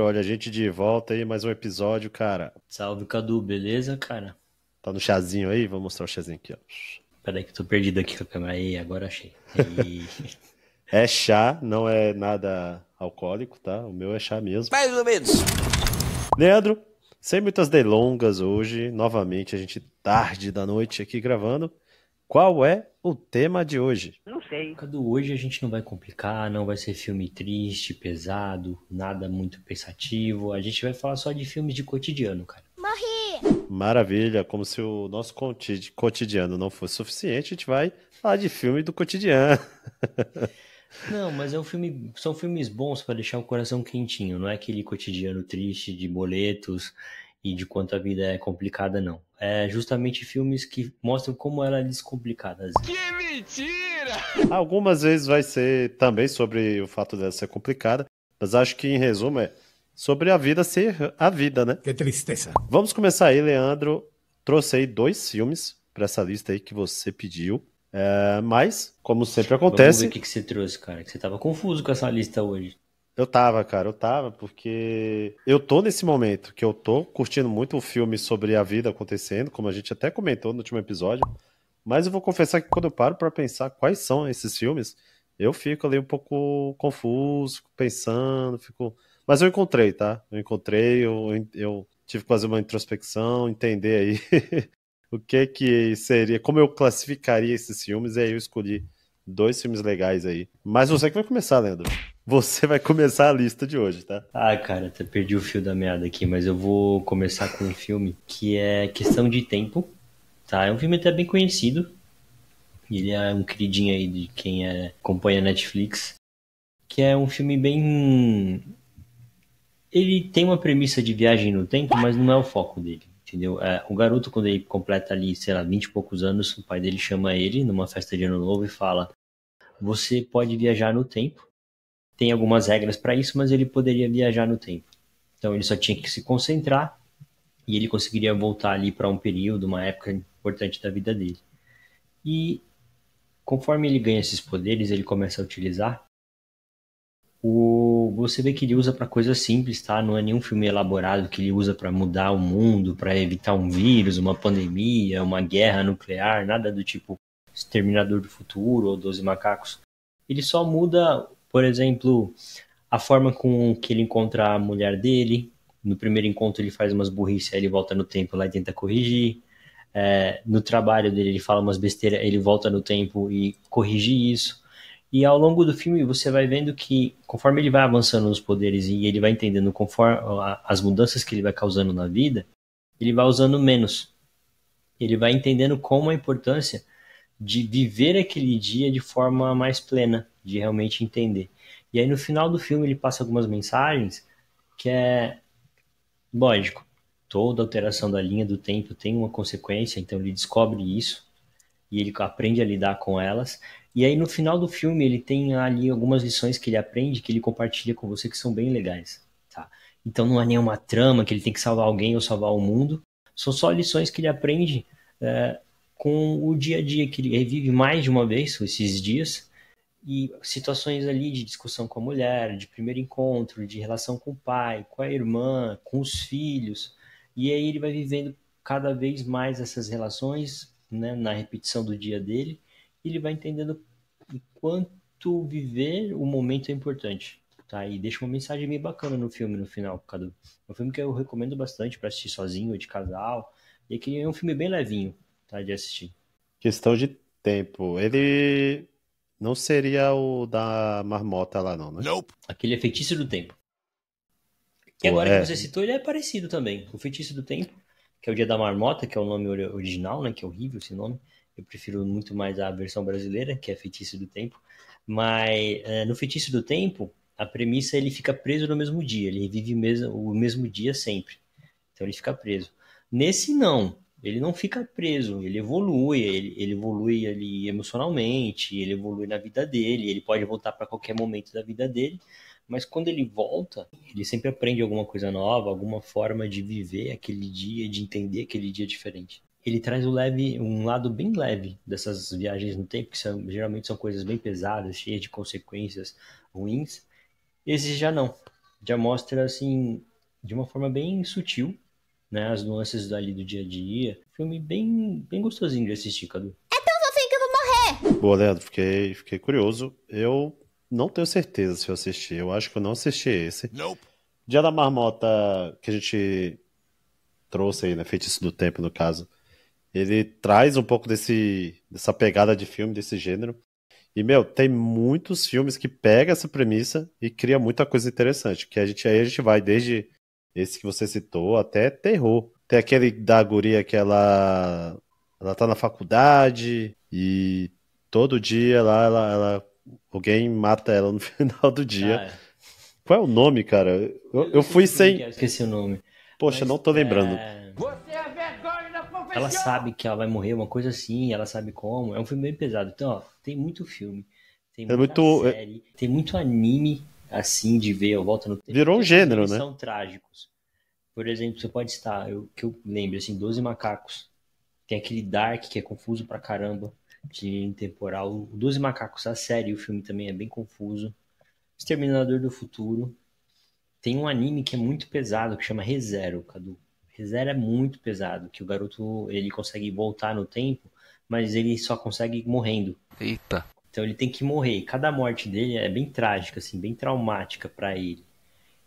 olha, a gente de volta aí, mais um episódio, cara. Salve, Cadu, beleza, cara? Tá no chazinho aí? Vou mostrar o chazinho aqui, ó. Peraí que eu tô perdido aqui com a câmera. Aí, agora achei. Aí. É chá, não é nada alcoólico, tá? O meu é chá mesmo. Mais ou menos. Leandro, sem muitas delongas hoje, novamente a gente tarde da noite aqui gravando. Qual é o tema de hoje? Não sei. Cadu, hoje a gente não vai complicar, não vai ser filme triste, pesado, nada muito pensativo. A gente vai falar só de filmes de cotidiano, cara. Maravilha, como se o nosso cotidiano não fosse suficiente, a gente vai falar de filme do cotidiano. Não, mas são filmes bons pra deixar o coração quentinho, não é aquele cotidiano triste de boletos e de quanto a vida é complicada, não. É justamente filmes que mostram como ela é descomplicada. Que mentira! Algumas vezes vai ser também sobre o fato dela ser complicada, mas acho que em resumo é sobre a vida ser a vida, né? Que tristeza. Vamos começar aí, Leandro. Trouxe aí 2 filmes para essa lista aí que você pediu. Mas, como sempre Vamos acontece, ver o que você trouxe, cara, que você tava confuso com essa lista hoje. eu tava, porque eu tô nesse momento que eu tô curtindo muito o filme sobre a vida acontecendo, como a gente até comentou no último episódio, mas eu vou confessar que quando eu paro pra pensar quais são esses filmes, eu fico ali um pouco confuso, fico pensando, Mas eu encontrei, tá? Eu tive que fazer uma introspecção, entender aí o que seria, como eu classificaria esses filmes, e aí eu escolhi 2 filmes legais aí. Mas você que vai começar, Leandro. Você vai começar a lista de hoje, tá? Ah, cara, até perdi o fio da meada aqui, mas eu vou começar com um filme que é Questão de Tempo, tá? É um filme até bem conhecido. Ele é um queridinho aí de quem acompanha a Netflix, que é um filme bem... Ele tem uma premissa de viagem no tempo, mas não é o foco dele, entendeu? O garoto, quando ele completa ali, sei lá, 20 e poucos anos, o pai dele chama ele numa festa de ano novo e fala: você pode viajar no tempo. Tem algumas regras para isso, mas ele poderia viajar no tempo. Então ele só tinha que se concentrar e ele conseguiria voltar ali para um período, uma época importante da vida dele. E conforme ele ganha esses poderes, ele começa a utilizar. Você vê que ele usa para coisas simples, tá? Não é nenhum filme elaborado que ele usa para mudar o mundo, para evitar um vírus, uma pandemia, uma guerra nuclear, nada do tipo Exterminador do Futuro ou 12 Macacos. Ele só muda, por exemplo, a forma com que ele encontra a mulher dele. No primeiro encontro ele faz umas burrices, aí ele volta no tempo lá e tenta corrigir. No trabalho dele ele fala umas besteiras, ele volta no tempo e corrige isso. E ao longo do filme você vai vendo que conforme ele vai avançando nos poderes e ele vai entendendo conforme as mudanças que ele vai causando na vida, ele vai usando menos. Ele vai entendendo como a importância de viver aquele dia de forma mais plena, de realmente entender. E aí no final do filme ele passa algumas mensagens que é, lógico, toda alteração da linha do tempo tem uma consequência, então ele descobre isso e ele aprende a lidar com elas. E aí no final do filme ele tem ali algumas lições que ele aprende, que ele compartilha com você, que são bem legais, tá? Então não há nenhuma trama que ele tem que salvar alguém ou salvar o mundo, são só lições que ele aprende com o dia a dia, que ele revive mais de uma vez esses dias, e situações ali de discussão com a mulher, de primeiro encontro, de relação com o pai, com a irmã, com os filhos, e aí ele vai vivendo cada vez mais essas relações, né, na repetição do dia dele, e ele vai entendendo o quanto viver o momento é importante, tá? E deixa uma mensagem bem bacana no filme, no final, Cadu. É um filme que eu recomendo bastante para assistir sozinho ou de casal, e que é um filme bem levinho, tá, de assistir. Questão de tempo. Ele não seria o da marmota lá, não, né? Nope. Aquele é Feitiço do Tempo. E Pô, agora que você citou, ele é parecido também. O Feitiço do Tempo, que é o Dia da Marmota, que é o nome original, né? Que é horrível esse nome. Eu prefiro muito mais a versão brasileira, que é Feitiço do Tempo. Mas no Feitiço do Tempo, a premissa é ele fica preso no mesmo dia. Ele vive o mesmo dia sempre. Então ele fica preso. Nesse não. Ele não fica preso, ele evolui, ele evolui ali emocionalmente, ele evolui na vida dele, ele pode voltar para qualquer momento da vida dele, mas quando ele volta, ele sempre aprende alguma coisa nova, alguma forma de viver aquele dia, de entender aquele dia diferente. Ele traz um lado bem leve dessas viagens no tempo, que geralmente são coisas bem pesadas, cheias de consequências ruins. Esse já não. já mostra, assim, de uma forma bem sutil, né, as nuances ali do dia a dia. Filme bem gostosinho de assistir, Cadu. Boa, Leandro, fiquei curioso. Eu não tenho certeza se eu assisti. Eu acho que eu não assisti esse. Dia da Marmota que a gente trouxe aí, né? Feitiço do Tempo, no caso. Ele traz um pouco dessa pegada de filme, desse gênero. E, meu, tem muitos filmes que pegam essa premissa e cria muita coisa interessante. Que aí a gente vai desde esse que você citou até terror. Tem aquele da guria que ela tá na faculdade e todo dia lá alguém mata ela no final do dia. Ah, é. Qual é o nome, cara? Eu Eu sei fui que filme que é, sem. eu esqueci o nome. Poxa, Mas não tô lembrando. ela sabe que ela vai morrer, uma coisa assim, ela sabe como. É um filme bem pesado. Então, ó, tem muito filme, tem É muita muito. série, tem muito anime, assim, de ver, eu volto no tempo. Virou Que um esses gênero, animes né? são trágicos. Por exemplo, você pode estar, que eu lembro, assim, 12 Macacos. Tem aquele Dark, que é confuso pra caramba, de linha temporal. O 12 Macacos, a série, o filme também é bem confuso. Exterminador do Futuro. Tem um anime que é muito pesado, que chama ReZero, Cadu. ReZero é muito pesado, que o garoto ele consegue voltar no tempo, mas ele só consegue morrendo. Eita. Então ele tem que morrer. E cada morte dele é bem trágica, assim, bem traumática pra ele.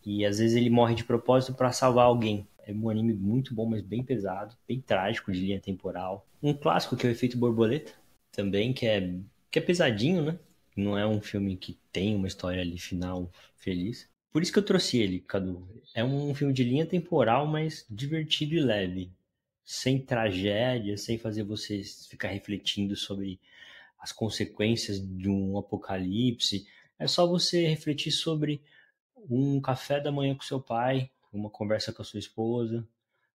E às vezes ele morre de propósito pra salvar alguém. É um anime muito bom, mas bem pesado, bem trágico de linha temporal. Um clássico que é o Efeito Borboleta, também, que é pesadinho, né? Não é um filme que tem uma história ali final feliz. Por isso que eu trouxe ele, Cadu. É um filme de linha temporal, mas divertido e leve. Sem tragédia, sem fazer você ficar refletindo sobre as consequências de um apocalipse. É só você refletir sobre um café da manhã com seu pai, uma conversa com a sua esposa,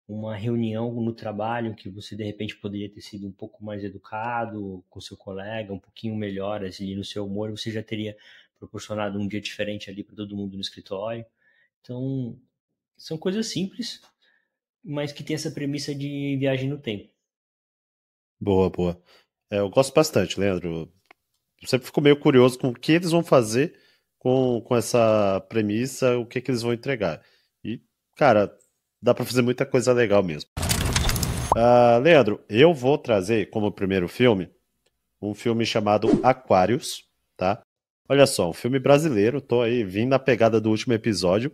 uma reunião no trabalho que você de repente poderia ter sido um pouco mais educado com seu colega, um pouquinho melhor ali no seu humor, você já teria proporcionado um dia diferente ali para todo mundo no escritório. Então, são coisas simples, mas que tem essa premissa de viagem no tempo. Boa, boa. Eu gosto bastante, Leandro. Eu sempre fico meio curioso com o que eles vão fazer com essa premissa, o que eles vão entregar. E, cara, dá pra fazer muita coisa legal mesmo. Leandro, eu vou trazer como primeiro filme um filme chamado Aquários, tá? Olha só, um filme brasileiro, tô aí, vim na pegada do último episódio.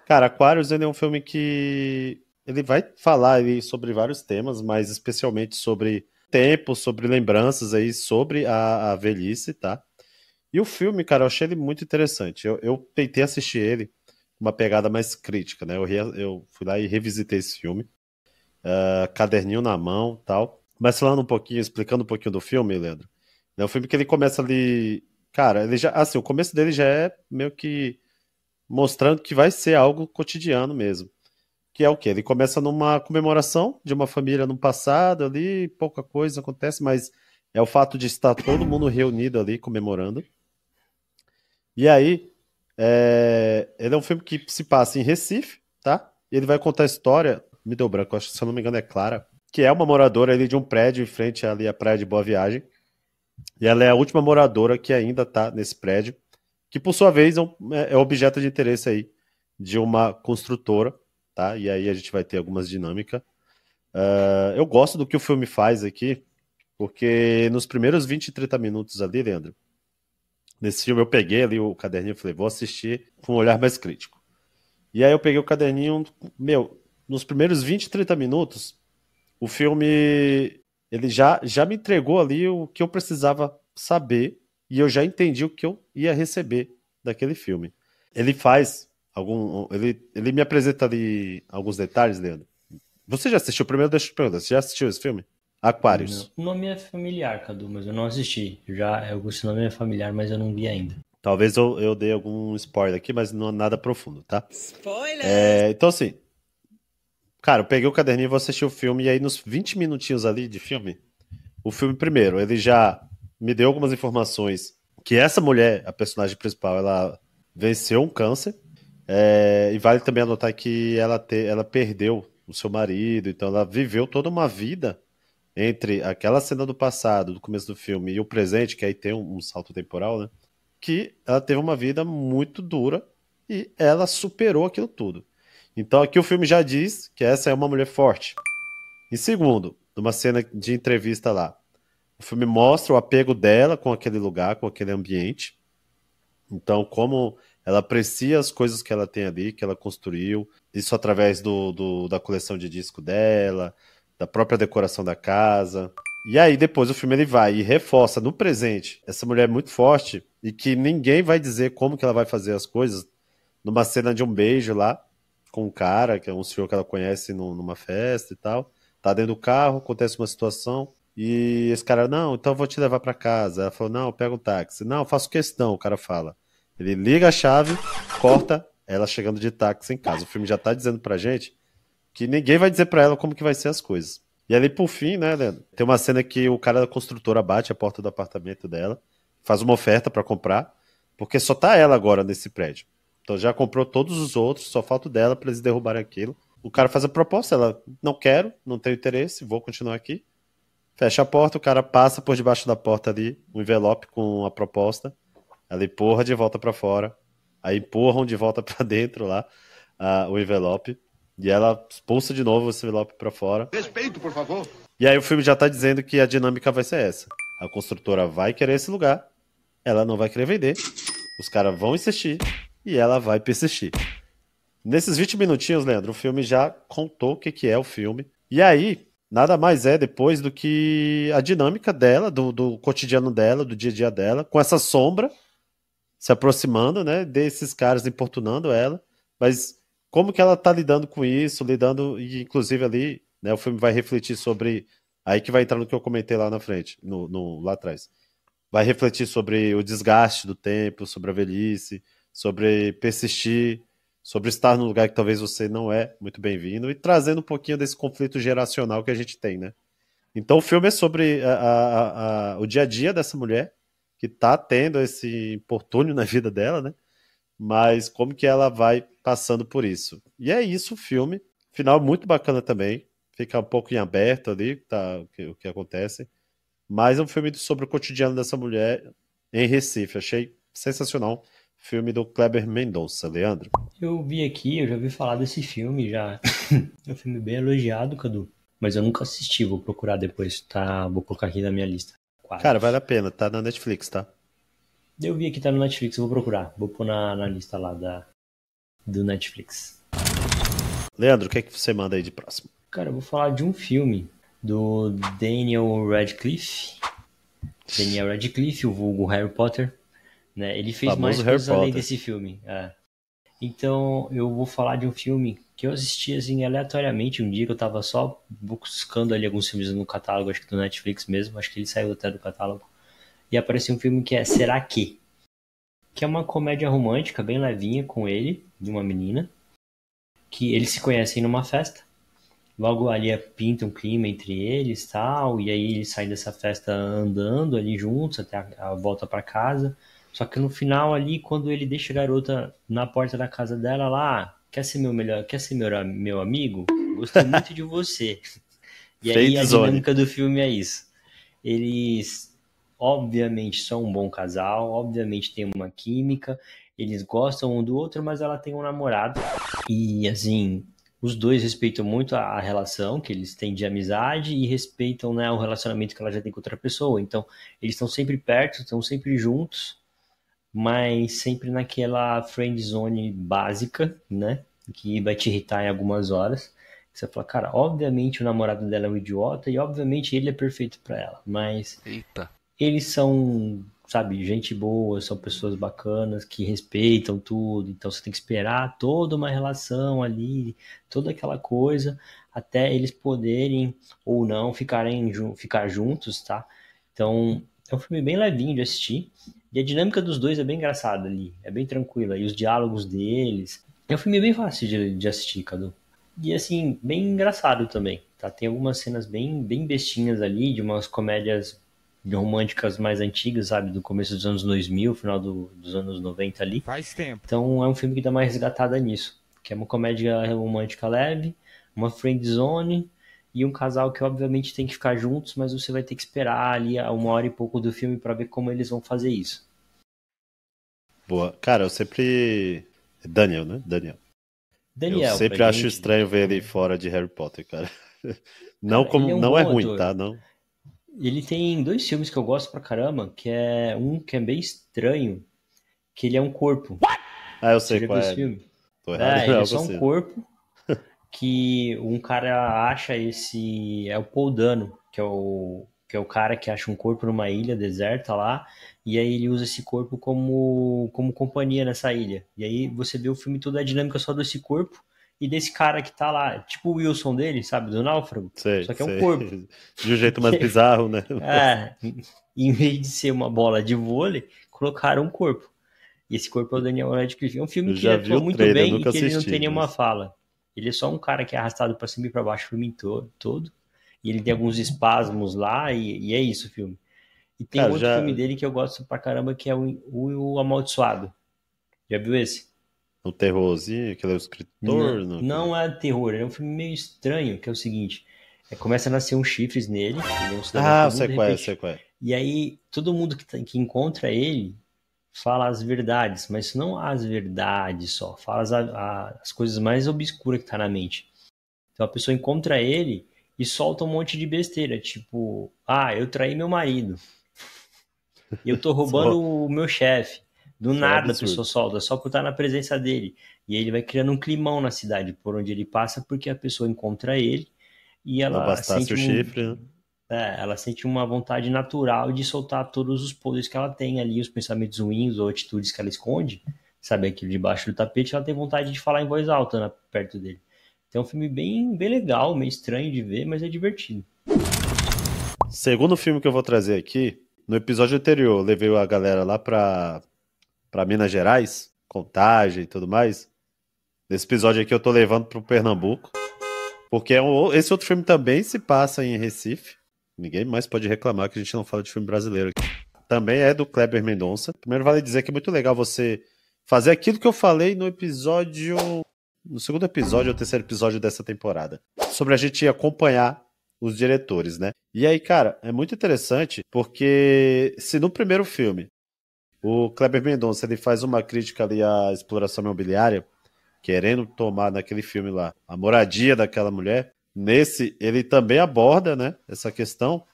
Cara, Aquários, ele é um filme que ele vai falar aí sobre vários temas, mas especialmente sobre tempo, sobre lembranças aí, sobre a velhice, tá? E o filme, cara, eu achei ele muito interessante. Eu tentei assistir ele com uma pegada mais crítica, né? Eu fui lá e revisitei esse filme, caderninho na mão, tal. Mas falando um pouquinho, explicando um pouquinho do filme, Leandro, é um filme que ele começa ali, cara, ele já, assim, o começo dele já é meio que mostrando que vai ser algo cotidiano mesmo. Que é o quê? Ele começa numa comemoração de uma família no passado ali, pouca coisa acontece, mas é o fato de estar todo mundo reunido ali comemorando. E aí, ele é um filme que se passa em Recife, tá? E ele vai contar a história, me deu branco, acho que se eu não me engano é Clara, que é uma moradora ali de um prédio em frente ali à Praia de Boa Viagem. E ela é a última moradora que ainda tá nesse prédio, que por sua vez é objeto de interesse aí de uma construtora, tá? E aí a gente vai ter algumas dinâmicas. Eu gosto do que o filme faz aqui, porque nos primeiros 20, 30 minutos ali, Leandro, nesse filme eu peguei ali o caderninho e falei, vou assistir com um olhar mais crítico. E aí eu peguei o caderninho, meu, nos primeiros 20, 30 minutos, o filme ele já me entregou ali o que eu precisava saber e eu já entendi o que eu ia receber daquele filme. Ele faz ele me apresenta ali alguns detalhes, Leandro. Você já assistiu? Primeiro deixa eu te perguntar, você já assistiu esse filme? Não. Aquários. O nome é familiar, Cadu, mas eu não assisti. Esse nome é familiar, mas eu não vi ainda. Talvez eu dê algum spoiler aqui, mas não nada profundo, tá? Spoiler! Então assim, cara, eu peguei o caderninho e vou assistir o filme e aí nos 20 minutinhos ali de filme, o filme primeiro, ele já me deu algumas informações que essa mulher, a personagem principal, ela venceu um câncer. E vale também anotar que ela perdeu o seu marido, então ela viveu toda uma vida entre aquela cena do passado, do começo do filme, e o presente, que aí tem um salto temporal, né? Que ela teve uma vida muito dura e ela superou aquilo tudo. Então aqui o filme já diz que essa é uma mulher forte. Em segundo, numa cena de entrevista lá, o filme mostra o apego dela com aquele lugar, com aquele ambiente. Então, como ela aprecia as coisas que ela tem ali, que ela construiu, isso através da coleção de disco dela, da própria decoração da casa. E aí, depois o filme ele vai e reforça no presente essa mulher muito forte e que ninguém vai dizer como que ela vai fazer as coisas numa cena de um beijo lá com um cara, que é um senhor que ela conhece numa festa e tal. Tá dentro do carro, acontece uma situação e esse cara, não, então eu vou te levar pra casa. Ela falou, não, pega um táxi. Não, eu faço questão, o cara fala. Ele liga a chave, corta ela chegando de táxi em casa. O filme já tá dizendo pra gente que ninguém vai dizer pra ela como que vai ser as coisas. E ali, por fim, né, Leandro, tem uma cena que o cara da construtora bate a porta do apartamento dela, faz uma oferta pra comprar, porque só tá ela agora nesse prédio. Então já comprou todos os outros, só falta o dela pra eles derrubarem aquilo. O cara faz a proposta, ela, não quero, não tenho interesse, vou continuar aqui. Fecha a porta, o cara passa por debaixo da porta ali, um envelope com a proposta. Ela empurra de volta pra fora. Aí empurram de volta pra dentro lá o envelope. E ela expulsa de novo esse envelope pra fora. Respeito, por favor. E aí o filme já tá dizendo que a dinâmica vai ser essa. A construtora vai querer esse lugar, ela não vai querer vender, os caras vão insistir e ela vai persistir. Nesses 20 minutinhos, Leandro, o filme já contou o que é o filme. E aí, nada mais é depois do que a dinâmica dela, do cotidiano dela, do dia a dia dela, com essa sombra se aproximando, né, desses caras importunando ela, mas como que ela tá lidando com isso, lidando, e inclusive ali, né, o filme vai refletir sobre, aí que vai entrar no que eu comentei lá na frente, lá atrás, vai refletir sobre o desgaste do tempo, sobre a velhice, sobre persistir, sobre estar num lugar que talvez você não é muito bem-vindo, e trazendo um pouquinho desse conflito geracional que a gente tem, né. Então o filme é sobre o dia a dia dessa mulher, que tá tendo esse infortúnio na vida dela, né? Mas como que ela vai passando por isso. E é isso o filme. Final muito bacana também. Fica um pouco em aberto ali, tá, o que acontece. Mas é um filme sobre o cotidiano dessa mulher em Recife. Achei sensacional. Filme do Kleber Mendonça. Leandro. Eu vi aqui, eu já ouvi falar desse filme já. É um filme bem elogiado, Cadu. Mas eu nunca assisti, vou procurar depois, tá? Vou colocar aqui na minha lista. Cara, vale a pena, tá na Netflix, tá? Eu vi aqui, tá no Netflix, eu vou procurar. Vou pôr na lista lá do Netflix. Leandro, o que é que você manda aí de próximo? Cara, eu vou falar de um filme do Daniel Radcliffe. Daniel Radcliffe, o vulgo Harry Potter. Né? Ele fez Famoso mais Harry coisas além Potter. desse filme. É. Então, eu vou falar de um filme que eu assisti assim aleatoriamente um dia que eu tava só buscando ali alguns filmes no catálogo, acho que do Netflix mesmo, acho que ele saiu até do catálogo. E apareceu um filme que é Será Que? Que é uma comédia romântica bem levinha com ele, de uma menina, que eles se conhecem numa festa. Logo ali pinta um clima entre eles tal, e aí eles saem dessa festa andando ali juntos até a volta para casa. Só que no final ali, quando ele deixa a garota na porta da casa dela lá, quer ser meu amigo? Gostei muito de você. E aí a dinâmica do filme é isso. Eles, obviamente, são um bom casal, obviamente tem uma química, eles gostam um do outro, mas ela tem um namorado. E assim, os dois respeitam muito a relação que eles têm de amizade e respeitam, né, o relacionamento que ela já tem com outra pessoa. Então, eles estão sempre perto, estão sempre juntos, mas sempre naquela friend zone básica, né? Que vai te irritar em algumas horas. Você fala, cara, obviamente o namorado dela é um idiota e obviamente ele é perfeito pra ela, mas Eita. eles são, sabe, gente boa, são pessoas bacanas que respeitam tudo, então você tem que esperar toda uma relação ali, toda aquela coisa, até eles poderem ou não ficar juntos, tá? Então, é um filme bem levinho de assistir. E a dinâmica dos dois é bem engraçada ali, é bem tranquila. E os diálogos deles. É um filme bem fácil de assistir, Cadu. E assim, bem engraçado também, tá? Tem algumas cenas bem bestinhas ali, de umas comédias românticas mais antigas, sabe? Do começo dos anos 2000, final dos anos 90 ali. Faz tempo. Então é um filme que dá uma resgatada nisso. Que é uma comédia romântica leve, uma friend zone e um casal que obviamente tem que ficar juntos, mas você vai ter que esperar ali uma hora e pouco do filme para ver como eles vão fazer isso. Boa. Cara, eu sempre Daniel, né? Daniel. Eu Daniel, sempre pra acho gente. estranho ver ele fora de Harry Potter, cara. Não Cara, ele como, é um não é bom ruim, ator. tá? Não. Ele tem dois filmes que eu gosto pra caramba, que é um que é bem estranho, que ele é um corpo. Ah, eu Você sei já qual viu esse é. filme? Tô errado, É, é ele é algo só um assim. corpo que um cara acha esse. É o Paul Dano, que é o cara que acha um corpo numa ilha deserta lá, e aí ele usa esse corpo como companhia nessa ilha. E aí você vê o filme toda a dinâmica só desse corpo e desse cara que tá lá, tipo o Wilson dele, sabe, do Náufrago, Sei, só que é um sei. corpo. De um jeito mais bizarro, né? É, em vez de ser uma bola de vôlei, colocaram um corpo. E esse corpo é o Daniel Radcliffe. É um filme Eu que ele já vi atua o muito trailer, bem e nunca que ele não tem assisti, nenhuma mas. fala. Ele é só um cara que é arrastado pra cima e pra baixo o filme todo. E ele tem alguns espasmos lá e é isso o filme. E tem um Cara, outro já. filme dele que eu gosto pra caramba, que é o Amaldiçoado. Já viu esse? Um terrorzinho, aquele é o escritor, Não, não, não é terror, é um filme meio estranho, que é o seguinte. Começa a nascer uns chifres nele, ele é um cidadão Ah, eu comum, sei de qual é, eu sei repente. qual é. E aí, todo mundo que encontra ele fala as verdades, mas não as verdades só, fala as coisas mais obscuras que tá na mente. Então a pessoa encontra ele e solta um monte de besteira, tipo, eu traí meu marido, eu tô roubando Só, o meu chefe. Do só nada a pessoa absurdo. solta, só por estar na presença dele. E aí ele vai criando um climão na cidade por onde ele passa, porque a pessoa encontra ele e Não ela bastasse sente o um, chifre, né? ela sente uma vontade natural de soltar todos os podres que ela tem ali, os pensamentos ruins ou atitudes que ela esconde, sabe, aquilo debaixo do tapete, ela tem vontade de falar em voz alta, né, perto dele. Então é um filme bem legal, meio estranho de ver, mas é divertido. Segundo filme que eu vou trazer aqui, no episódio anterior, eu levei a galera lá pra Minas Gerais, Contagem e tudo mais. Nesse episódio aqui eu tô levando pro Pernambuco, porque esse outro filme também se passa em Recife. Ninguém mais pode reclamar que a gente não fala de filme brasileiro aqui. Também é do Kleber Mendonça. Primeiro vale dizer que é muito legal você fazer aquilo que eu falei no episódio, no segundo episódio ou terceiro episódio dessa temporada, sobre a gente acompanhar os diretores, né? E aí, cara, é muito interessante porque se no primeiro filme o Kleber Mendonça ele faz uma crítica ali à exploração imobiliária, querendo tomar naquele filme lá a moradia daquela mulher, nesse ele também aborda, né, essa questão,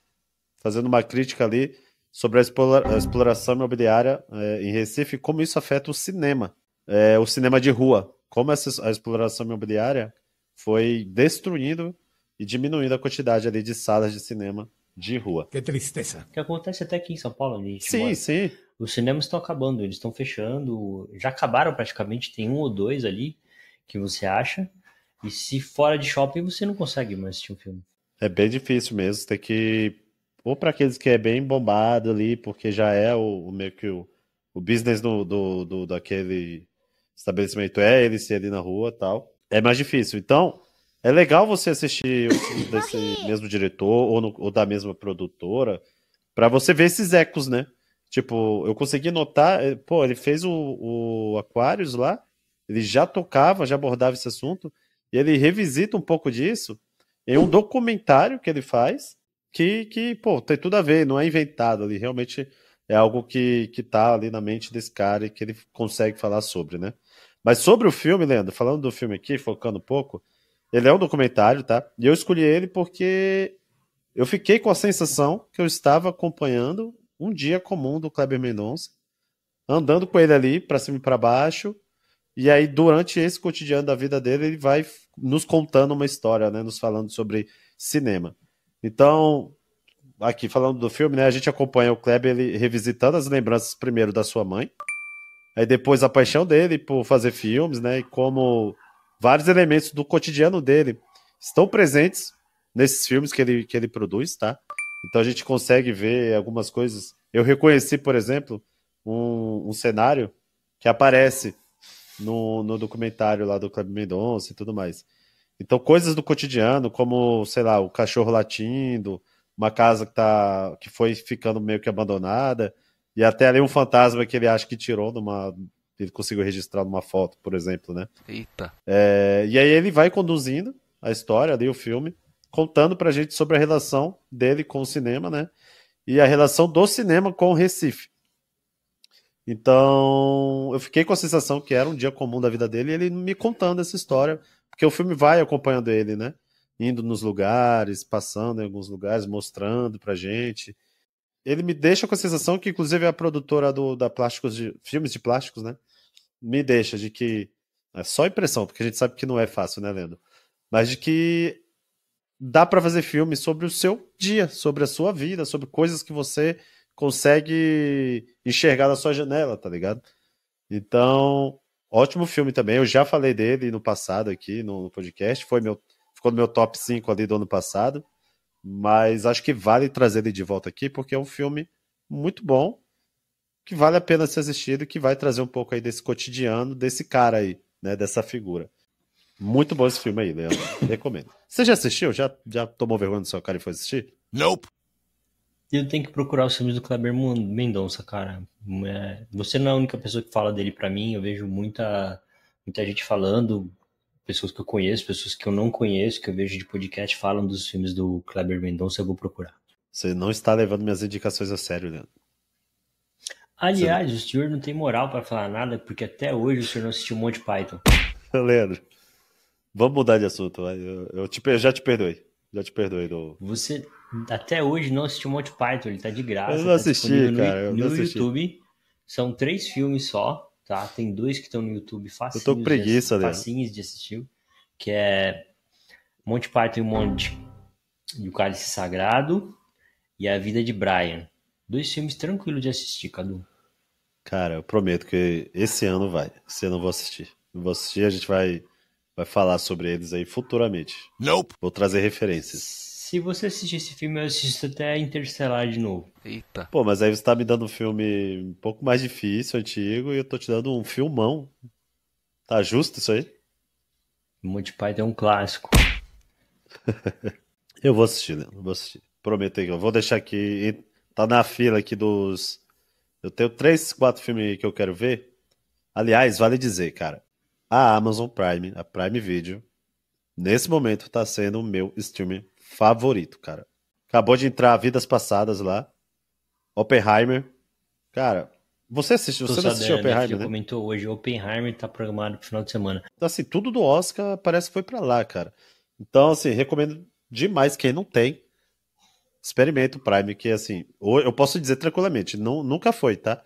fazendo uma crítica ali sobre a exploração imobiliária em Recife e como isso afeta o cinema de rua, como a exploração imobiliária foi destruindo e diminuindo a quantidade ali de salas de cinema de rua. Qué tristeza. O que acontece até aqui em São Paulo, onde a gente Sim, mora. sim. Os cinemas estão acabando, eles estão fechando, já acabaram praticamente, tem um ou dois ali que você acha, e se fora de shopping você não consegue mais assistir um filme. É bem difícil mesmo, tem que ou para aqueles que é bem bombado ali, porque já é meio que o business daquele estabelecimento é ele ser ali na rua e tal. É mais difícil. Então, é legal você assistir o filme desse mesmo diretor ou da mesma produtora, para você ver esses ecos, né? Tipo, eu consegui notar, pô, ele fez o Aquarius lá, ele já tocava, já abordava esse assunto, e ele revisita um pouco disso em um documentário que ele faz, pô, tem tudo a ver, não é inventado ali, realmente é algo que tá ali na mente desse cara e que ele consegue falar sobre, né? Mas sobre o filme, Leandro, falando do filme aqui, focando um pouco, ele é um documentário, tá? E eu escolhi ele porque eu fiquei com a sensação que eu estava acompanhando um dia comum do Kleber Mendonça, andando com ele ali para cima e para baixo, e aí durante esse cotidiano da vida dele, ele vai nos contando uma história, né, nos falando sobre cinema. Então, aqui falando do filme, né, a gente acompanha o Kleber ele revisitando as lembranças primeiro da sua mãe, aí depois a paixão dele por fazer filmes, né, e como vários elementos do cotidiano dele estão presentes nesses filmes que ele produz, tá? Então a gente consegue ver algumas coisas. Eu reconheci, por exemplo, um cenário que aparece no documentário lá do Kleber Mendonça e tudo mais. Então, coisas do cotidiano, como, sei lá, o cachorro latindo, uma casa que foi ficando meio que abandonada, e até ali um fantasma que ele acha que tirou ele conseguiu registrar numa foto, por exemplo, né? Eita. E aí ele vai conduzindo a história ali, o filme, contando pra gente sobre a relação dele com o cinema, né? E a relação do cinema com o Recife. Então, eu fiquei com a sensação que era um dia comum da vida dele e ele me contando essa história, porque o filme vai acompanhando ele, né? Indo nos lugares, passando em alguns lugares, mostrando pra gente. Ele me deixa com a sensação que, inclusive, a produtora da Plásticos de filmes de plásticos, né? Me deixa de que é só impressão, porque a gente sabe que não é fácil, né, Leandro? Mas de que dá pra fazer filme sobre o seu dia, sobre a sua vida, sobre coisas que você consegue enxergar da sua janela, tá ligado? Então, ótimo filme também. Eu já falei dele no passado aqui no podcast, ficou no meu top 5 ali do ano passado, mas acho que vale trazer ele de volta aqui porque é um filme muito bom, que vale a pena ser assistido e que vai trazer um pouco aí desse cotidiano desse cara aí, né, dessa figura. Muito bom esse filme aí, Leandro. Recomendo. Você já assistiu? Já tomou vergonha do seu cara e foi assistir? Nope. Eu tenho que procurar os filmes do Kleber Mendonça, cara. Você não é a única pessoa que fala dele pra mim. Eu vejo muita gente falando, pessoas que eu conheço, pessoas que eu não conheço, que eu vejo de podcast, falam dos filmes do Kleber Mendonça. Eu vou procurar. Você não está levando minhas indicações a sério, Leandro. Você não... Aliás, o senhor não tem moral pra falar nada, porque até hoje o senhor não assistiu Monty Python. Leandro, vamos mudar de assunto. Vai. Eu já te perdoei. Já te perdoei. Você até hoje não assistiu Monty Python, ele tá de Eu graça, não tá assisti, disponível cara. Eu não no assisti. YouTube. São 3 filmes só, tá? Tem 2 que estão no YouTube Eu tô com preguiça, Leandro. facinhos de assistir, que é Monty Python e o Cálice Sagrado e A Vida de Brian. 2 filmes tranquilos de assistir, Cadu. Cara, eu prometo que esse ano vai. Esse ano eu vou assistir. Eu vou assistir, a gente vai falar sobre eles aí futuramente. Nope. Vou trazer referências. Se você assistir esse filme, eu assisto até Interstellar de novo. Eita. Pô, mas aí você tá me dando um filme um pouco mais difícil, antigo, e eu tô te dando um filmão. Tá justo isso aí? Monty Python é um clássico. Eu vou assistir, né? Eu vou assistir. Prometo aí que eu vou deixar aqui. Tá na fila aqui dos. Eu tenho 3, 4 filmes aí que eu quero ver. Aliás, vale dizer, cara. A Amazon Prime, a Prime Video, nesse momento tá sendo o meu streaming favorito, cara. Acabou de entrar Vidas Passadas lá. Oppenheimer. Cara, Tô você não assistiu sabendo, minha filha Oppenheimer, né? comentou hoje, Oppenheimer tá programado pro final de semana. Assim, tudo do Oscar parece que foi pra lá, cara. Então, assim, recomendo demais quem não tem. Experimenta o Prime, que assim, eu posso dizer tranquilamente, nunca foi, tá?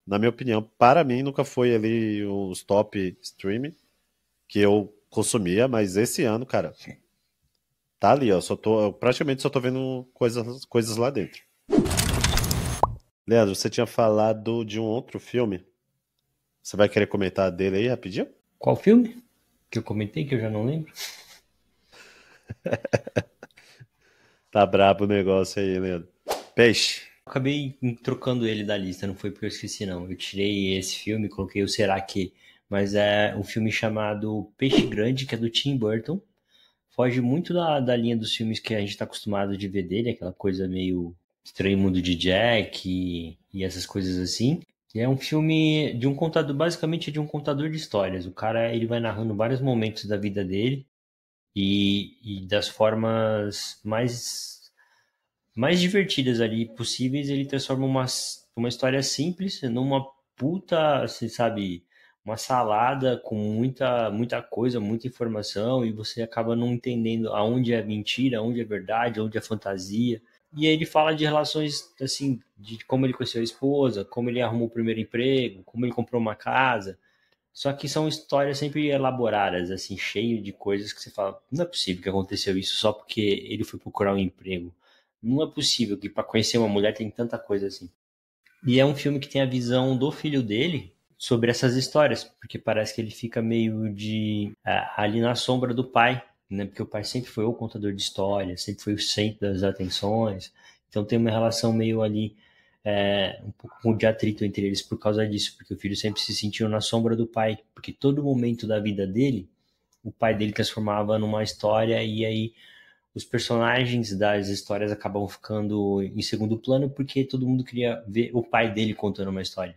Na minha opinião, para mim, nunca foi ali os top streaming que eu consumia, mas esse ano, cara, tá ali, ó. Eu praticamente só tô vendo coisas lá dentro. Leandro, você tinha falado de um outro filme. Você vai querer comentar dele aí rapidinho? Qual filme? Que eu comentei que eu já não lembro. Tá brabo o negócio aí, Leandro. Peixe. Acabei trocando ele da lista, não foi porque eu esqueci, não. Eu tirei esse filme, coloquei o Será Que. Mas é um filme chamado Peixe Grande, que é do Tim Burton. Foge muito da linha dos filmes que a gente está acostumado de ver dele, aquela coisa meio Estranho Mundo de Jack e essas coisas assim. E é um filme de um contador, basicamente de um contador de histórias. O cara, ele vai narrando vários momentos da vida dele e das formas mais divertidas ali possíveis, ele transforma uma história simples numa puta, você sabe, uma salada com muita coisa, muita informação, e você acaba não entendendo aonde é mentira, aonde é verdade, aonde é fantasia. E aí ele fala de relações, assim, de como ele conheceu a esposa, como ele arrumou o primeiro emprego, como ele comprou uma casa. Só que são histórias sempre elaboradas, assim, cheio de coisas que você fala, não é possível que aconteceu isso só porque ele foi procurar um emprego. Não é possível que para conhecer uma mulher tem tanta coisa assim. E é um filme que tem a visão do filho dele sobre essas histórias, porque parece que ele fica meio ali na sombra do pai, né? Porque o pai sempre foi o contador de histórias, sempre foi o centro das atenções. Então tem uma relação meio ali um pouco de atrito entre eles por causa disso, porque o filho sempre se sentiu na sombra do pai, porque todo momento da vida dele, o pai dele transformava numa história e aí os personagens das histórias acabam ficando em segundo plano porque todo mundo queria ver o pai dele contando uma história.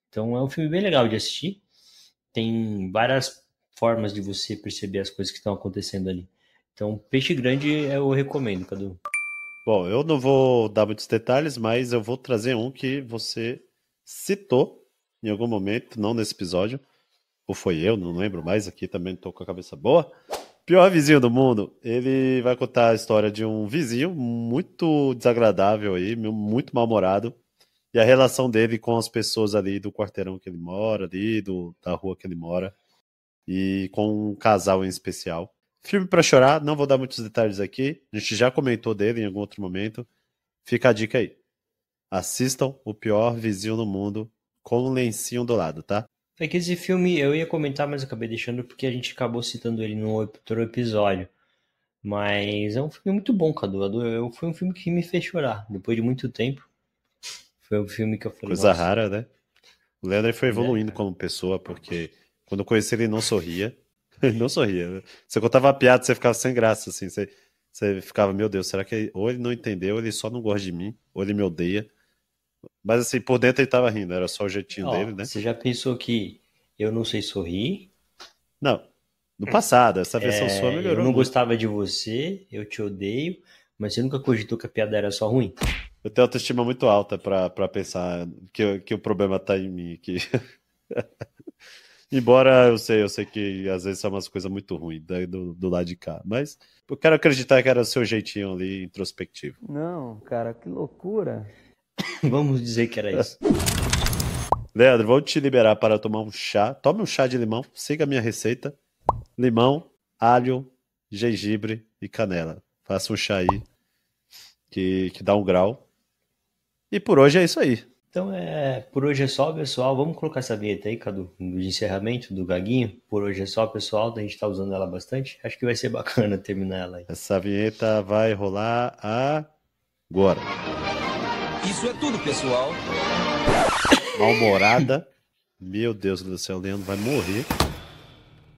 Então é um filme bem legal de assistir. Tem várias formas de você perceber as coisas que estão acontecendo ali. Então, Peixe Grande eu recomendo, Cadu. Bom, eu não vou dar muitos detalhes, mas eu vou trazer um que você citou em algum momento, não nesse episódio. Ou foi eu, não lembro mais, aqui também tô com a cabeça boa. Pior vizinho do mundo, ele vai contar a história de um vizinho muito desagradável aí, muito mal-humorado, e a relação dele com as pessoas ali do quarteirão que ele mora, ali, da rua que ele mora, e com um casal em especial. Filme pra chorar, não vou dar muitos detalhes aqui, a gente já comentou dele em algum outro momento. Fica a dica aí. Assistam O Pior Vizinho do Mundo com um lencinho do lado, tá? É que esse filme eu ia comentar, mas acabei deixando porque a gente acabou citando ele no outro episódio. Mas é um filme muito bom, Cadu. Foi um filme que me fez chorar depois de muito tempo. Foi um filme que eu falei, Coisa nossa, rara, né? O Leandro foi evoluindo cara. como pessoa, porque quando eu conheci ele não sorria. Ele não sorria. Você contava a piada, você ficava sem graça, assim. Você ficava, meu Deus, será que ou ele não entendeu, ou ele só não gosta de mim, ou ele me odeia. Mas assim, por dentro ele tava rindo, era só o jeitinho Ó, dele, né? você já pensou que eu não sei sorrir? Não, no passado, essa versão sua Eu melhorou não muito. gostava de você, eu te odeio, mas você nunca cogitou que a piada era só ruim? Eu tenho autoestima muito alta pra pensar que o problema tá em mim. Embora eu sei que às vezes são umas coisas muito ruins do lado de cá. Mas eu quero acreditar que era o seu jeitinho ali introspectivo. Não, cara, que loucura. Vamos dizer que era isso. Leandro, vou te liberar para tomar um chá. Tome um chá de limão, siga a minha receita. Limão, alho, gengibre e canela. Faça um chá aí que dá um grau. E por hoje é isso aí. Então, por hoje é só, pessoal. Vamos colocar essa vinheta aí, Cadu, de encerramento do Gaguinho. Por hoje é só, pessoal. A gente tá usando ela bastante. Acho que vai ser bacana terminar ela aí. Essa vinheta vai rolar agora. Isso é tudo, pessoal. Mal-humorada. Meu Deus do céu, o Leandro vai morrer.